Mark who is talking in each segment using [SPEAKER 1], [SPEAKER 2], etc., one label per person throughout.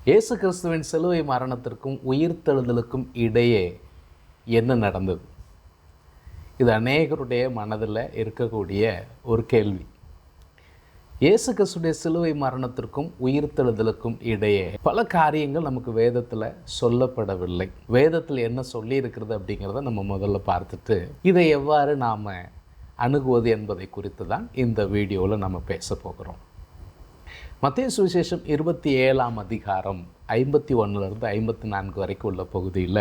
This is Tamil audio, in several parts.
[SPEAKER 1] இயேசு கிறிஸ்துவின் சிலுவை மரணத்திற்கும் உயிர்த்தெழுதலுக்கும் இடையே என்ன நடந்தது? இது அநேகருடைய மனதில் இருக்கக்கூடிய ஒரு கேள்வி. இயேசு கிறிஸ்துடைய சிலுவை மரணத்திற்கும் உயிர்த்தெழுதலுக்கும் இடையே பல காரியங்கள் நமக்கு வேதத்தில் சொல்லப்படவில்லை. வேதத்தில் என்ன சொல்லி இருக்கிறது அப்படிங்கிறத நம்ம முதல்ல பார்த்துட்டு இதை எவ்வாறு நாம் அணுகுவது என்பதை குறித்து தான் இந்த வீடியோவில் நம்ம பேச போகிறோம். மத்தேயு சுவிசேஷம் 27ஆம் அதிகாரம் 51லிருந்து 54 வரைக்கும் உள்ள பகுதியில்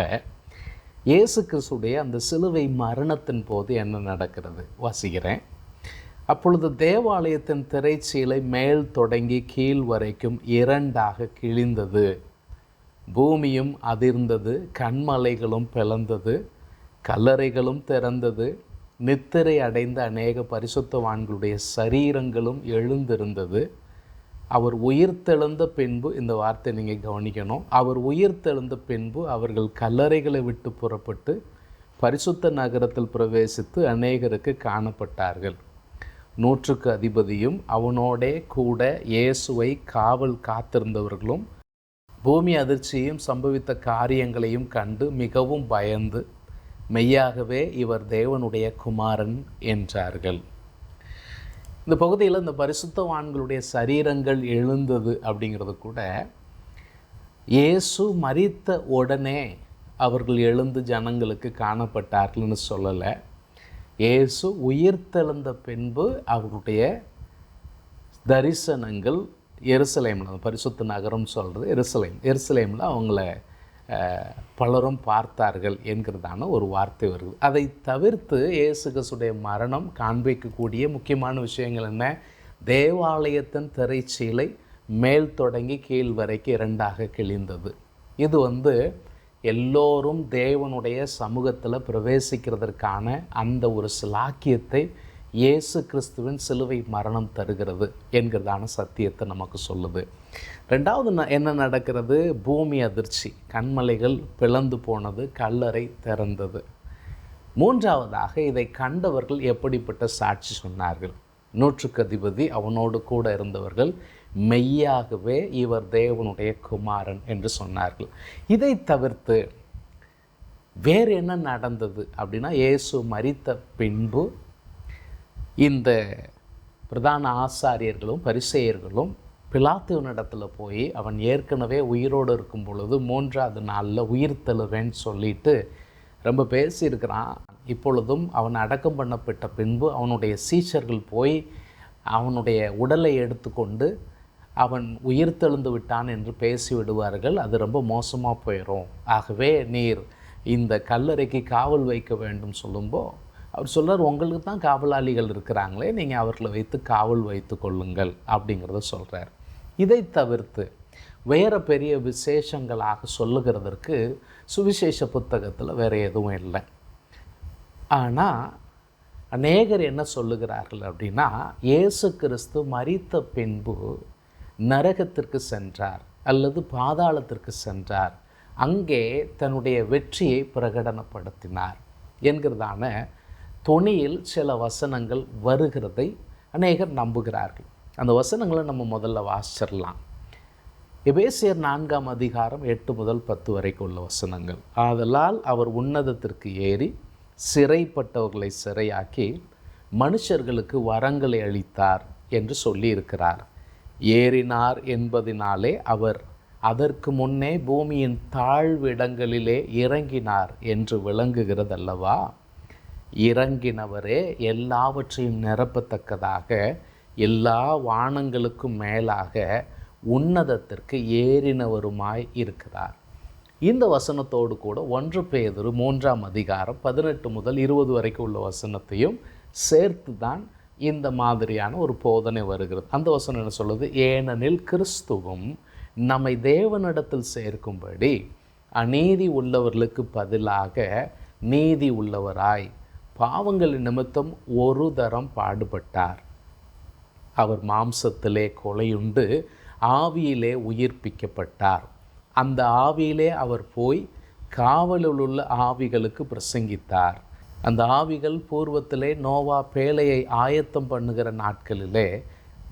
[SPEAKER 1] இயேசு கிறிஸ்துடைய அந்த சிலுவை மரணத்தின் போது என்ன நடக்கிறது வாசிக்கிறேன். அப்பொழுது தேவாலயத்தின் திரைச்சீலை மேல் தொடங்கி கீழ் வரைக்கும் 2ஆக கிழிந்தது. பூமியும் அதிர்ந்தது, கன்மலைகளும் பிளந்தது, கல்லறைகளும் திறந்தது. நித்திரை அடைந்த அநேக பரிசுத்தவான்களுடைய சரீரங்களும் எழுந்திருந்தது. அவர் உயிர்த்தெழுந்த பின்பு, இந்த வார்த்தை நீங்கள் கவனிக்கணும், அவர் உயிர்த்தெழுந்த பின்பு அவர்கள் கல்லறைகளை விட்டு புறப்பட்டு பரிசுத்த நகரத்தில் பிரவேசித்து அநேகருக்கு காணப்பட்டார்கள். 100க்கு அதிபதியும் அவனோடே கூட இயேசுவை காவல் காத்திருந்தவர்களும் பூமி அதிர்ச்சியும் சம்பவித்த காரியங்களையும் கண்டு மிகவும் பயந்து மெய்யாகவே இவர் தேவனுடைய குமாரன் என்றார்கள். இந்த பகுதியில் இந்த பரிசுத்தவான்களுடைய சரீரங்கள் எழுந்தது அப்படிங்கிறது கூட இயேசு மரித்த உடனே அவர்கள் எழுந்து ஜனங்களுக்கு காணப்பட்டார்கள்னு சொல்லலை. இயேசு உயிர்த்தெழுந்த பின்பு அவருடைய தரிசனங்கள் எருசலேமில், பரிசுத்த நகரம் சொல்கிறது எருசலேமில் அவங்கள பலரும் பார்த்தார்கள் என்கிறதான ஒரு வார்த்தை வருது. அதை தவிர்த்து இயேசு கிறிஸ்துடைய மரணம் காண்பிக்கக்கூடிய முக்கியமான விஷயங்கள் என்ன? தேவாலயத்தின் திரைச்சீலை மேல் தொடங்கி கீழ் வரைக்கும் 2ஆக கிழிந்தது. இது எல்லோரும் தேவனுடைய சமூகத்தில் பிரவேசிக்கிறதற்கான அந்த ஒரு சிலாக்கியத்தை இயேசு கிறிஸ்துவின் சிலுவை மரணம் தருகிறது என்கிறதான சத்தியத்தை நமக்கு சொல்லுது. 2வது என்ன நடக்கிறது? பூமி அதிர்ச்சி, கன்மலைகள் பிளந்து போனது, கல்லறை திறந்தது. 3வதாக இதை கண்டவர்கள் எப்படிப்பட்ட சாட்சி சொன்னார்கள்? 100க்கு அதிபதி அவனோடு கூட இருந்தவர்கள் மெய்யாகவே இவர் தேவனுடைய குமாரன் என்று சொன்னார்கள். இதை தவிர்த்து வேறு என்ன நடந்தது அப்படின்னா, இயேசு மரித்த பின்பு இந்த பிரதான ஆசாரியர்களும் பரிசேயர்களும் பிலாத்துவினிடத்தில் போய் அவன் ஏற்கனவே உயிரோடு இருக்கும் பொழுது 3வது நாளில் உயிர்த்தெழுவேன்னு சொல்லிட்டு ரொம்ப பேசியிருக்கிறான். இப்பொழுதும் அவன் அடக்கம் பண்ணப்பட்ட பின்பு அவனுடைய சீஷர்கள் போய் அவனுடைய உடலை எடுத்துக்கொண்டு அவன் உயிர்த்தெழுந்து விட்டான் என்று பேசி விடுவார்கள். அது ரொம்ப மோசமாக போயிடும். ஆகவே நீர் இந்த கல்லறைக்கு காவல் வைக்க வேண்டும் சொல்லும்போது அவர் சொல்கிறார், உங்களுக்கு தான் காவலாளிகள் இருக்கிறாங்களே, நீங்கள் அவர்களை வைத்து காவல் வைத்து கொள்ளுங்கள் அப்படிங்கிறத சொல்கிறார். இதை தவிர்த்து வேறு பெரிய விசேஷங்களாக சொல்லுகிறதற்கு சுவிசேஷ புத்தகத்தில் வேறு எதுவும் இல்லை. ஆனால் அநேகர் என்ன சொல்லுகிறார்கள் அப்படின்னா, இயேசு கிறிஸ்து மரித்த பின்பு நரகத்திற்கு சென்றார் அல்லது பாதாளத்திற்கு சென்றார், அங்கே தன்னுடைய வெற்றியை பிரகடனப்படுத்தினார் என்கிறதான தொனியில் சில வசனங்கள் வருகிறதை அநேகர் நம்புகிறார்கள். அந்த வசனங்களை நம்ம முதல்ல வாசிச்சிடலாம். எபேசியர் 4ஆம் அதிகாரம் 8 முதல் 10 வரைக்கும் உள்ள வசனங்கள். ஆதலால் அவர் உன்னதத்திற்கு ஏறி சிறைப்பட்டவர்களை சிறையாக்கி மனுஷர்களுக்கு வரங்களை அளித்தார் என்று சொல்லியிருக்கிறார். ஏறினார் என்பதினாலே அவர் அதற்கு முன்னே பூமியின் தாழ்விடங்களிலே இறங்கினார் என்று விளங்குகிறதல்லவா? இறங்கினவரே எல்லாவற்றையும் நிரப்பத்தக்கதாக எல்லா வானங்களுக்கும் மேலாக உன்னதத்திற்கு ஏறினவருமாய் இருக்கிறார். இந்த வசனத்தோடு கூட 1 பேதுரு 3ஆம் அதிகாரம் 18 முதல் 20 வரைக்கும் உள்ள வசனத்தையும் சேர்த்து தான் இந்த மாதிரியான ஒரு போதனை வருகிறது. அந்த வசனம் என்ன சொல்லுது? ஏனெனில் கிறிஸ்துவும் நம்மை தேவனிடத்தில் சேர்க்கும்படி அநீதி உள்ளவர்களுக்கு பதிலாக நீதி உள்ளவராய் பாவங்கள் நிமித்தம் ஒரு தரம் பாடுபட்டார். அவர் மாம்சத்திலே கொலையுண்டு ஆவியிலே உயிர்ப்பிக்கப்பட்டார். அந்த ஆவியிலே அவர் போய் காவலில் உள்ள ஆவிகளுக்கு பிரசங்கித்தார். அந்த ஆவிகள் பூர்வத்திலே நோவா பேழையை ஆயத்தம் பண்ணுகிற நாட்களிலே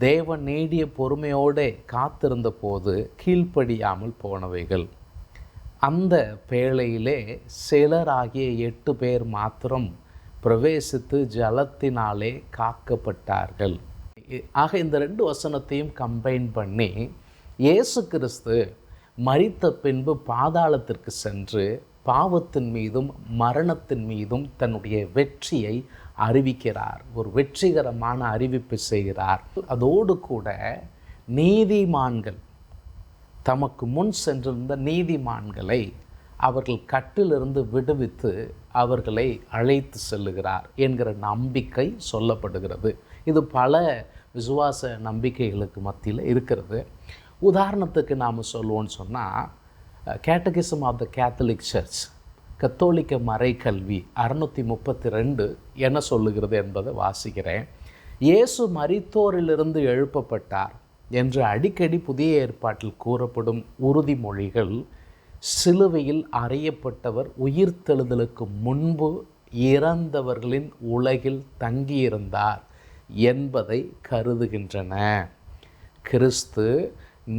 [SPEAKER 1] தேவன் நீடிய பொறுமையோடு காத்திருந்த போது கீழ்ப்படியாமல் போனவைகள். அந்த வேளையிலே சிலராகிய 8 பேர் மாத்திரம் பிரவேசித்து ஜலத்தினாலே காக்கப்பட்டார்கள். ஆக இந்த 2 வசனத்தையும் கம்பைன் பண்ணி இயேசு கிறிஸ்து மரித்த பின்பு பாதாளத்திற்கு சென்று பாவத்தின் மீதும் மரணத்தின் மீதும் தன்னுடைய வெற்றியை அறிவிக்கிறார். ஒரு வெற்றிகரமான அறிவிப்பு செய்கிறார். அதோடு கூட நீதிமான்கள், தமக்கு முன் சென்றிருந்த நீதிமான்களை அவர்கள் கட்டிலிருந்து விடுவித்து அவர்களை அழைத்து செல்லுகிறார் என்கிற நம்பிக்கை சொல்லப்படுகிறது. இது பல விசுவாச நம்பிக்கைகளுக்கு மத்தியில் இருக்கிறது. உதாரணத்துக்கு நாம் சொல்லுவோன்னு சொன்னால், catechism of the Catholic church, கத்தோலிக்க மறைக்கல்வி 632 என்ன சொல்லுகிறது என்பதை வாசிக்கிறேன். இயேசு மரித்தோரிலிருந்து எழுப்பப்பட்டார் என்று அடிக்கடி புதிய ஏற்பாட்டில் கூறப்படும் உறுதிமொழிகள் சிலுவையில் அறையப்பட்டவர் உயிர்த்தெழுதலுக்கு முன்பு இறந்தவர்களின் உலகில் தங்கியிருந்தார் என்பதை கருதுகின்றன. கிறிஸ்து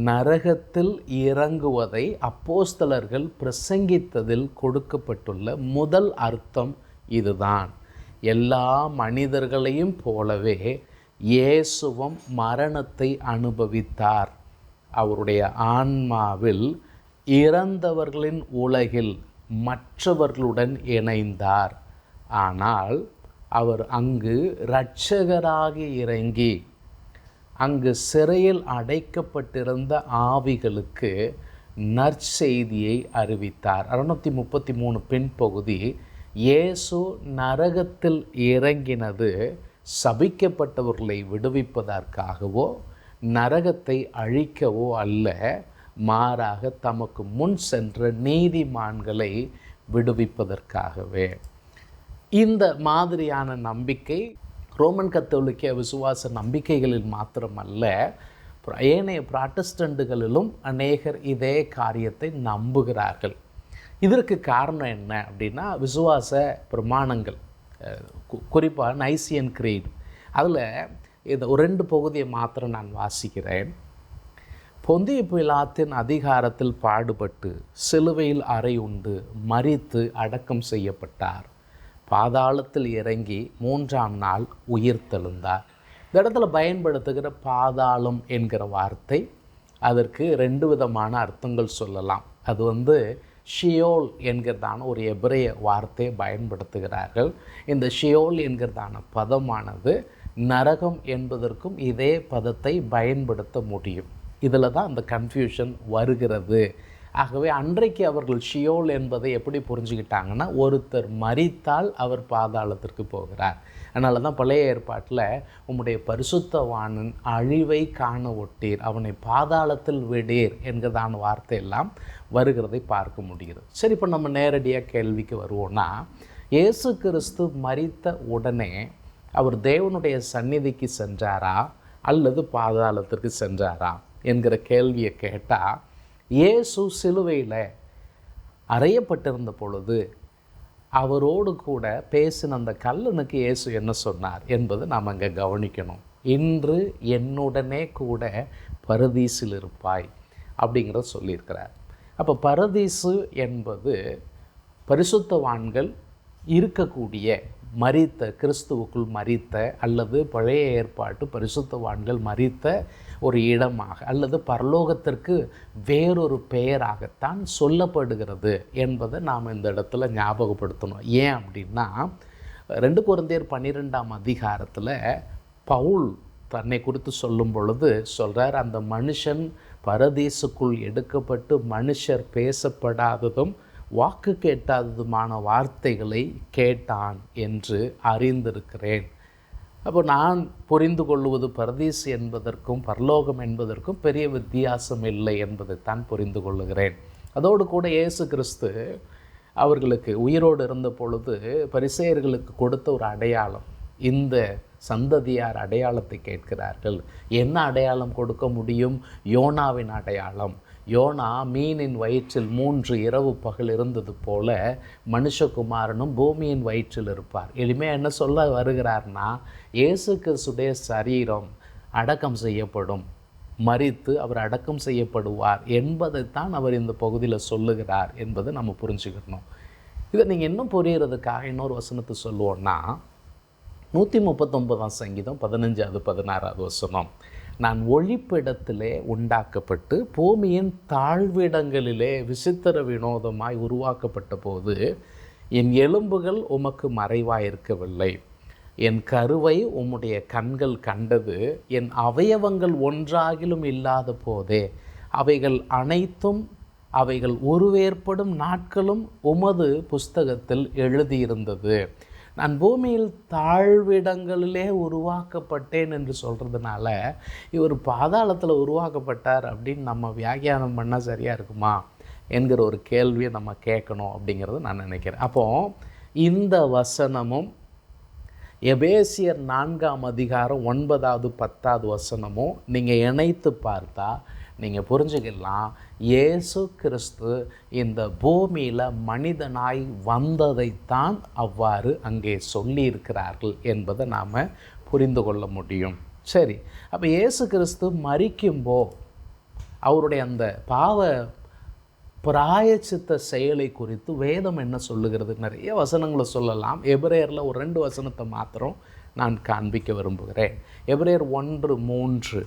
[SPEAKER 1] நரகத்தில் இறங்குவதை அப்போஸ்தலர்கள் பிரசங்கித்ததில் கொடுக்கப்பட்டுள்ள முதல் அர்த்தம் இதுதான். எல்லா மனிதர்களையும் போலவே இயேசுவும் மரணத்தை அனுபவித்தார். அவருடைய ஆன்மாவில் இறந்தவர்களின் உலகில் மற்றவர்களுடன் இணைந்தார். ஆனால் அவர் அங்கு இரட்சகராகி இறங்கி அங்கு சிறையில் அடைக்கப்பட்டிருந்த ஆவிகளுக்கு நற்செய்தியை அறிவித்தார். 633 பின்பகுதி, இயேசு நரகத்தில் இறங்கினது சபிக்கப்பட்டவர்களை விடுவிப்பதற்காகவோ நரகத்தை அழிக்கவோ அல்ல, மாறாக தமக்கு முன் சென்ற நீதிமான்களை விடுவிப்பதற்காகவே. இந்த மாதிரியான நம்பிக்கை ரோமன் கத்தோலிக்க விசுவாச நம்பிக்கைகளில் மாத்திரமல்ல, ஏனைய புராட்டஸ்டண்டுகளிலும் அநேகர் இதே காரியத்தை நம்புகிறார்கள். இதற்கு காரணம் என்ன அப்படின்னா, விசுவாச பிரமாணங்கள், குறிப்பாக நைசியன் கிரீட். அதில் இந்த 2 பகுதியை மாத்திரம் நான் வாசிக்கிறேன். பொந்திய பிலாத்தின் அதிகாரத்தில் பாடுபட்டு சிலுவையில் அறை உண்டு மரித்து அடக்கம் செய்யப்பட்டார். பாதாளத்தில் இறங்கி 3ஆம் நாள் உயிர்த்தெழுந்தார். இந்த இடத்துல பயன்படுத்துகிற பாதாளம் என்கிற வார்த்தை, அதற்கு 2 விதமான அர்த்தங்கள் சொல்லலாம். அது ஷியோல் என்கிறதான ஒரு எபிரேய வார்த்தையை பயன்படுத்துகிறார்கள். இந்த ஷியோல் என்கிறதான பதமானது நரகம் என்பதற்கும் இதே பதத்தை பயன்படுத்த முடியும். இதில் தான் அந்த கன்ஃபியூஷன் வருகிறது. ஆகவே அன்றைக்கு அவர்கள் ஷியோல் என்பதை எப்படி புரிஞ்சுக்கிட்டாங்கன்னா, ஒருத்தர் மரித்தால் அவர் பாதாளத்திற்கு போகிறார். அதனால தான் பழைய ஏற்பாட்டில் உம்முடைய பரிசுத்தவானின் அழிவை காண ஒட்டீர், அவனை பாதாளத்தில் விடீர் என்கிறதான வார்த்தையெல்லாம் வருகிறதை பார்க்க முடிகிறது. சரி, இப்போ நம்ம நேரடியாக கேள்விக்கு வருவோம்னா, இயேசு கிறிஸ்து மரித்த உடனே அவர் தேவனுடைய சந்நிதிக்கு சென்றாரா அல்லது பாதாளத்திற்கு சென்றாரா என்கிற கேள்வியை கேட்டால், இயேசு சிலுவையில் அறையப்பட்டிருந்த பொழுது அவரோடு கூட பேசின அந்த கல்லனுக்கு இயேசு என்ன சொன்னார் என்பதை நாம் அங்கே கவனிக்கணும். இன்று என்னுடனே கூட பரதீசில் இருப்பாய் அப்படிங்கிறத சொல்லியிருக்கிறார். அப்போ பரதீசு என்பது பரிசுத்தவான்கள் இருக்கக்கூடிய, மரித்த, கிறிஸ்துவுக்குள் மரித்த அல்லது பழைய ஏற்பாட்டு பரிசுத்தவான்கள் மரித்த ஒரு இடமாக அல்லது பரலோகத்திற்கு வேறொரு பெயராகத்தான் சொல்லப்படுகிறது என்பதை நாம் இந்த இடத்துல ஞாபகப்படுத்தணும். ஏன் அப்படின்னா, 2 கொரிந்தியர் 12ஆம் அதிகாரத்தில் பவுல் தன்னை குறித்து சொல்லும் பொழுது சொல்கிறார், அந்த மனுஷன் பரதீசுக்குள் எடுக்கப்பட்டு மனுஷர் பேசப்படாததும் வாக்கு கேட்டாததுமான வார்த்தைகளை கேட்டான் என்று அறிந்திருக்கிறேன். அப்போ நான் புரிந்து கொள்வது பரதீசு என்பதற்கும் பரலோகம் என்பதற்கும் பெரிய வித்தியாசம் இல்லை என்பதைத்தான் புரிந்து கொள்ளுகிறேன். அதோடு கூட இயேசு கிறிஸ்து அவர்களுக்கு உயிரோடு இருந்த பொழுது பரிசேயர்களுக்கு கொடுத்த ஒரு அடையாளம், இந்த சந்ததியார் அடையாளத்தை கேட்கிறார்கள். என்ன அடையாளம் கொடுக்க முடியும்? யோனாவின் அடையாளம். யோனா மீனின் வயிற்றில் 3 இரவு பகல் இருந்தது போல மனுஷகுமாரனும் பூமியின் வயிற்றில் இருப்பார். எளிமையாக என்ன சொல்ல வருகிறார்னா, இயேசு கிறிஸ்துடைய சரீரம் அடக்கம் செய்யப்படும், மரித்து அவர் அடக்கம் செய்யப்படுவார் என்பதைத்தான் அவர் இந்த பகுதியில் சொல்லுகிறார் என்பதை நம்ம புரிஞ்சுக்கணும். இதை நீங்கள் இன்னும் புரிகிறதுக்காக இன்னொரு வசனத்தை சொல்லுவோன்னா 139 சங்கீதம் 15 16 வசனம். நான் ஒளிப்பிடத்திலே உண்டாக்கப்பட்டு பூமியின் தாழ்விடங்களிலே விசித்திர வினோதமாய் உருவாக்கப்பட்ட போது என் எலும்புகள் உமக்கு மறைவாயிருக்கவில்லை. என் கருவை உம்முடைய கண்கள் கண்டது. என் அவயவங்கள் ஒன்றாகிலும் இல்லாத போதே அவைகள் அனைத்தும் அவைகள் உருவேற்படும் நாட்களும் உமது புஸ்தகத்தில் எழுதியிருந்தது. நான் பூமியில் தாழ்விடங்களிலே உருவாக்கப்பட்டேன் என்று சொல்கிறதுனால இவர் பாதாளத்தில் உருவாக்கப்பட்டார் அப்படின்னு நம்ம வியாக்கியானம் பண்ணால் சரியாக இருக்குமா என்கிற ஒரு கேள்வியை நம்ம கேட்கணும் அப்படிங்கிறது நான் நினைக்கிறேன். அப்போது இந்த வசனமும் எபேசியர் 4ஆம் அதிகாரம் 9வது 10வது வசனமும் நீங்கள் இணைத்து பார்த்தா நீங்கள் புரிஞ்சுக்கலாம், இயேசு கிறிஸ்து இந்த பூமியில் மனிதனாய் வந்ததைத்தான் அவ்வாறு அங்கே சொல்லியிருக்கிறார்கள் என்பதை நாம் புரிந்து கொள்ள முடியும். சரி, அப்போ இயேசு கிறிஸ்து மரிக்கும்போ அவருடைய அந்த பாவ பிராயச்சித்த செயலை குறித்து வேதம் என்ன சொல்லுகிறது? நிறைய வசனங்களை சொல்லலாம். எபிரேயரில் ஒரு 2 வசனத்தை மாத்திரம் நான் காண்பிக்க விரும்புகிறேன். எபிரேயர் 1:3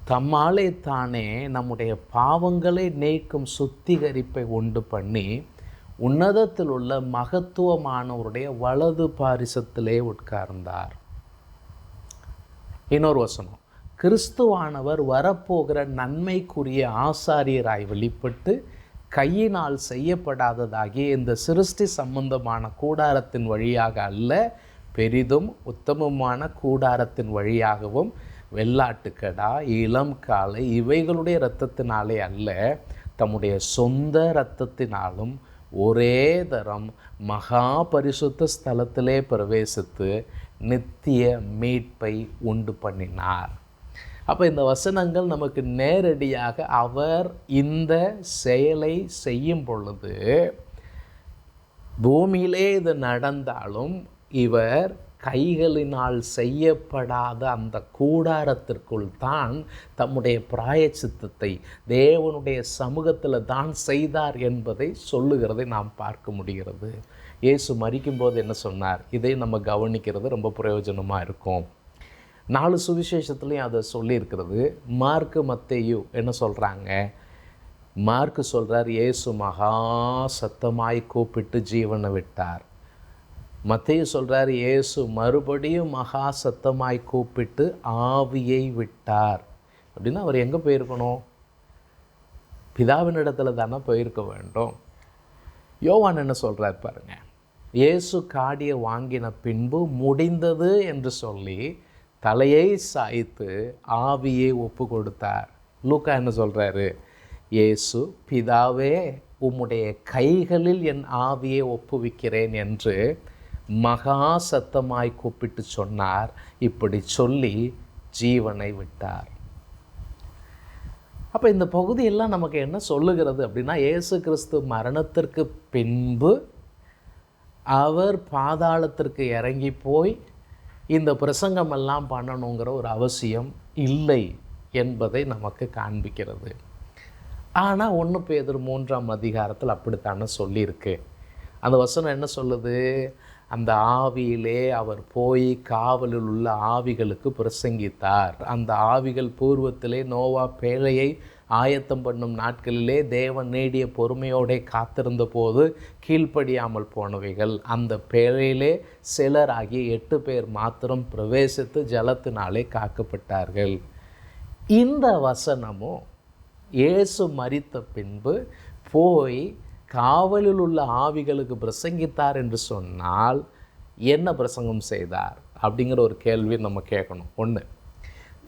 [SPEAKER 1] தம்மாலே தானே நம்முடைய பாவங்களை நீக்கும் சுத்திகரிப்பை உண்டு பண்ணி உன்னதத்தில் உள்ள மகத்துவமானவருடைய வலது பாரிசத்திலே உட்கார்ந்தார். இன்னொரு வசனம், கிறிஸ்துவானவர் வரப்போகிற நன்மைக்குரிய ஆசாரியராய் வெளிப்பட்டு கையினால் செய்யப்படாததாகிய இந்த சிருஷ்டி சம்பந்தமான கூடாரத்தின் வழியாக அல்ல, பெரிதும் உத்தமமான கூடாரத்தின் வழியாகவும் வெள்ளாட்டுக்கடா இளம் காளை இவைகளுடைய இரத்தத்தினாலே அல்ல, தம்முடைய சொந்த இரத்தத்தினாலும் ஒரே தரம் மகா பரிசுத்த ஸ்தலத்திலே பிரவேசித்து நித்திய மீட்பை உண்டு பண்ணினார். அப்போ இந்த வசனங்கள் நமக்கு நேரடியாக அவர் இந்த செயலை செய்யும் பொழுது பூமியிலே இது நடந்தாலும் இவர் கைகளினால் செய்யப்படாத அந்த கூடாரத்திற்குள் தான் தம்முடைய பிராயச்சித்தத்தை தேவனுடைய சமூகத்தில் தான் செய்தார் என்பதை சொல்லுகிறதை நாம் பார்க்க முடிகிறது. இயேசு மரிக்கும்போது என்ன சொன்னார்? இதை நம்ம கவனிக்கிறது ரொம்ப பிரயோஜனமாக இருக்கும். 4 சுவிசேஷத்துலேயும் அதை சொல்லியிருக்கிறது. மார்க்கு மத்தேயு என்ன சொல்கிறாங்க? மார்க்கு சொல்கிறார், இயேசு மகா சத்தமாய் கூப்பிட்டு ஜீவனை விட்டார். மத்தேயு சொல்கிறார், இயேசு மறுபடியும் மகா சத்தமாய் கூப்பிட்டு ஆவியை விட்டார். அப்படின்னா அவர் எங்கே போயிருக்கணும்? பிதாவினிடத்தில் தானே போயிருக்க வேண்டும். யோவான் என்ன சொல்கிறார் பாருங்க, இயேசு காடியை வாங்கின பின்பு முடிந்தது என்று சொல்லி தலையை சாய்த்து ஆவியை ஒப்பு கொடுத்தார். லூக்கா என்ன சொல்கிறாரு? இயேசு பிதாவே உம்முடைய கைகளில் என் ஆவியை ஒப்புவிக்கிறேன் என்று மகா சத்தமாய் கூப்பிட்டு சொன்னார். இப்படி சொல்லி ஜீவனை விட்டார். அப்போ இந்த பகுதியெல்லாம் நமக்கு என்ன சொல்லுகிறது அப்படின்னா, இயேசு கிறிஸ்து மரணத்திற்கு பின்பு அவர் பாதாளத்திற்கு இறங்கி போய் இந்த பிரசங்கமெல்லாம் பண்ணணுங்கிற ஒரு அவசியம் இல்லை என்பதை நமக்கு காண்பிக்கிறது. ஆனால் 1 பேதுரு 3ஆம் அதிகாரத்தில் அப்படித்தானே சொல்லியிருக்கு. அந்த வசனம் என்ன சொல்லுது? அந்த ஆவியிலே அவர் போய் காவலில் உள்ள ஆவிகளுக்கு பிரசங்கித்தார். அந்த ஆவிகள் பூர்வத்திலே நோவா பேழையை ஆயத்தம் பண்ணும் நாட்களிலே தேவன் நீடிய பொறுமையோடு காத்திருந்த போது கீழ்ப்படியாமல் போனவைகள். அந்த பேழையிலே சிலராகி 8 பேர் மாத்திரம் பிரவேசித்து ஜலத்தினாலே காக்கப்பட்டார்கள். இந்த வசனமும் இயேசு மரித்த பின்பு போய் காவலில் உள்ள ஆவிகளுக்கு பிரசங்கித்தார் என்று சொன்னால் என்ன பிரசங்கம் செய்தார் அப்படிங்கிற ஒரு கேள்வி நம்ம கேட்கணும். 1.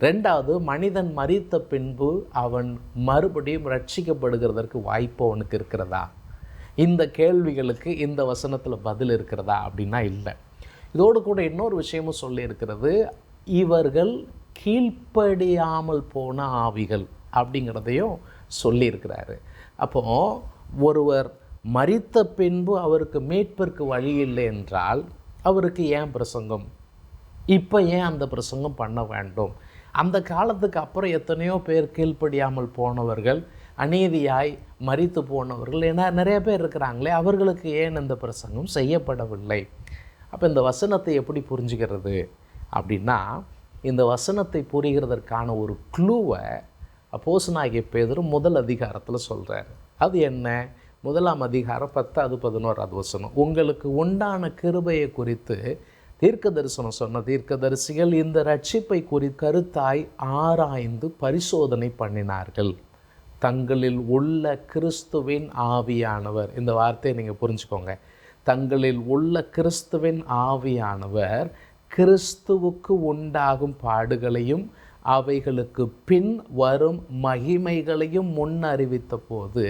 [SPEAKER 1] 2வது, மனிதன் மரித்த பின்பு அவன் மறுபடியும் ரட்சிக்கப்படுகிறதற்கு வாய்ப்பு அவனுக்கு இருக்கிறதா? இந்த கேள்விகளுக்கு இந்த வசனத்தில் பதில் இருக்கிறதா அப்படின்னா இல்லை. இதோடு கூட இன்னொரு விஷயமும் சொல்லியிருக்கிறது, இவர்கள் கீழ்ப்படியாமல் போன ஆவிகள் அப்படிங்கிறதையும் சொல்லியிருக்கிறாரு. அப்போது ஒருவர் மரித்த பின்பு அவருக்கு மீட்பிற்கு வழி இல்லை என்றால் அவருக்கு ஏன் பிரசங்கம்? இப்போ ஏன் அந்த பிரசங்கம் பண்ண வேண்டும்? அந்த காலத்துக்கு அப்புறம் எத்தனையோ பேர் கீழ்ப்படியாமல் போனவர்கள், அநீதியாய் மரித்து போனவர்கள், ஏன்னா நிறைய பேர் இருக்கிறாங்களே, அவர்களுக்கு ஏன் இந்த பிரசங்கம் செய்யப்படவில்லை? அப்போ இந்த வசனத்தை எப்படி புரிஞ்சுக்கிறது அப்படின்னா, இந்த வசனத்தை புரிகிறதற்கான ஒரு க்ளூவை அப்போஸ்தலனாகிய பேதுரு முதல் அதிகாரத்தில் சொல்கிறார். அது என்ன? 1ஆம் அதிகாரம் 10, 11 வசனம். உங்களுக்கு உண்டான கிருபையை குறித்து தீர்க்க தரிசனம் சொன்ன தீர்க்கதரிசிகள் இந்த ரட்சிப்பை கருத்தாய் ஆராய்ந்து பரிசோதனை பண்ணினார்கள். தங்களில் உள்ள கிறிஸ்துவின் ஆவியானவர், இந்த வார்த்தையை நீங்கள் புரிஞ்சுக்கோங்க. தங்களில் உள்ள கிறிஸ்துவின் ஆவியானவர் கிறிஸ்துவுக்கு உண்டாகும் பாடுகளையும் அவைகளுக்கு பின் வரும் மகிமைகளையும் முன்னறிவித்த போது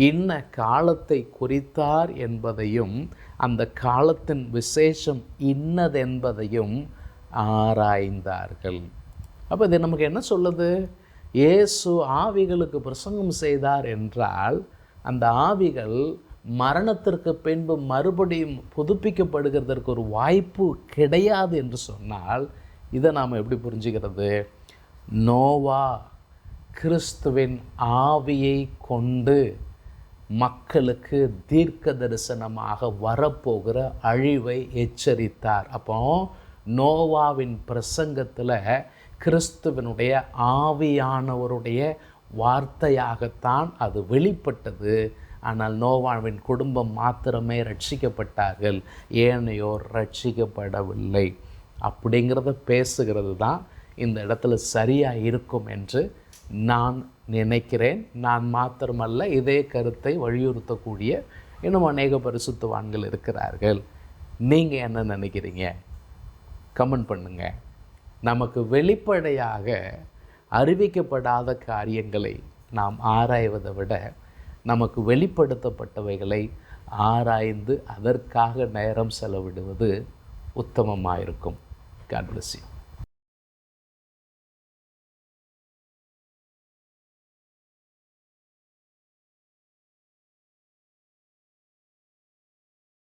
[SPEAKER 1] இன்ன காலத்தை குறித்தார் என்பதையும் அந்த காலத்தின் விசேஷம் இன்னதென்பதையும் ஆராய்ந்தார்கள். அப்போ இது நமக்கு என்ன சொல்லுது? இயேசு ஆவிகளுக்கு பிரசங்கம் செய்தார் என்றால் அந்த ஆவிகள் மரணத்திற்கு பின்பு மறுபடியும் புதுப்பிக்கப்படுகிறதற்கு ஒரு வாய்ப்பு கிடையாது என்று சொன்னால், இதை நாம் எப்படி புரிஞ்சுக்கிறது? நோவா கிறிஸ்துவின் ஆவியை கொண்டு மக்களுக்கு தீர்க்க தரிசனமாக வரப்போகிற அழிவை எச்சரித்தார். அப்போ நோவாவின் பிரசங்கத்தில் கிறிஸ்துவனுடைய ஆவியானவருடைய வார்த்தையாகத்தான் அது வெளிப்பட்டது. ஆனால் நோவாவின் குடும்பம் மாத்திரமே ரட்சிக்கப்பட்டார்கள், ஏனையோர் ரட்சிக்கப்படவில்லை. அப்படிங்கிறத பேசுகிறது தான் இந்த இடத்துல சரியாக இருக்கும் என்று நான் நினைக்கிறேன். நான் மாத்திரமல்ல, இதே கருத்தை வலியுறுத்தக்கூடிய இன்னும் அநேக பரிசுத்தவான்கள் இருக்கிறார்கள். நீங்கள் என்ன நினைக்கிறீங்க? கமெண்ட் பண்ணுங்கள். நமக்கு வெளிப்படையாக அறிவிக்கப்படாத காரியங்களை நாம் ஆராய்வதை விட நமக்கு வெளிப்படுத்தப்பட்டவைகளை ஆராய்ந்து அதற்காக நேரம் செலவிடுவது உத்தமமாக இருக்கும். God bless you.